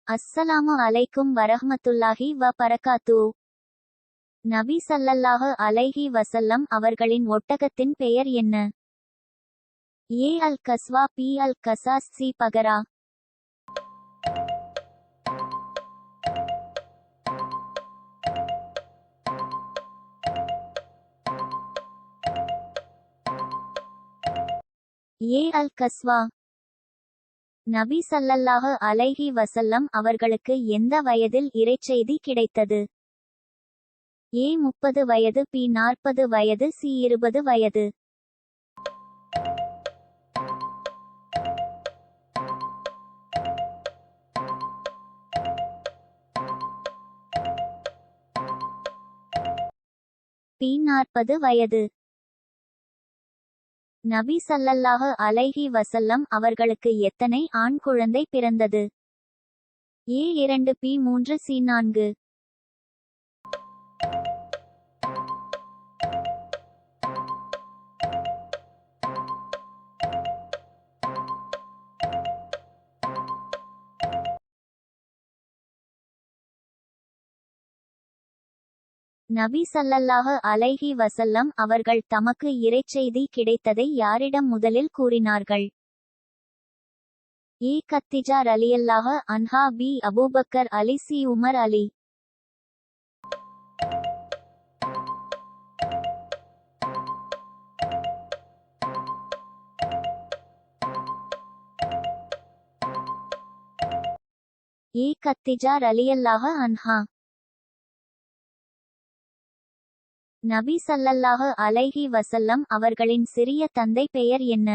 அஸ்ஸலாமு அலைக்கும் வரஹ்மத்துல்லாஹி வ பரகாத்து. நபி ஸல்லல்லாஹு அலைஹி வஸல்லம் அவர்களின் ஒட்டகத்தின் பெயர் என்ன? ஏ அல் கஸ்வா, பி அல் கசாஸ், சி பகரா. ஏ அல் கஸ்வா. நபி ஸல்லல்லாஹு அலைஹி வஸல்லம் அவர்களுக்கு எந்த வயதில் இறைச்செய்தி கிடைத்தது? ஏ 30 வயது, பி 40 வயது, சி 20 வயது. பி 40 வயது. நபி ஸல்லல்லாஹு அலைஹி வஸல்லம் அவர்களுக்கு எத்தனை ஆண் குழந்தை பிறந்தது? ஏ 2, பி 3, சி 4. நபி ஸல்லல்லாஹு அலைஹி வஸல்லம் அவர்கள் தமக்கு இறைச்செய்தி கிடைத்ததை யாரிடம் முதலில் கூறினார்கள்? ஏ கத்திஜா ரலியல்லாஹு அன்ஹா, பி அபூபக்கர் அலி, சி உமர் அலி. ஏ கத்திஜா ரலியல்லாஹு அன்ஹா. நபி ஸல்லல்லாஹு அலைஹி வஸல்லம் அவர்களின் சிறிய தந்தை பெயர் என்ன?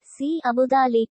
சி அபுதாலிப்.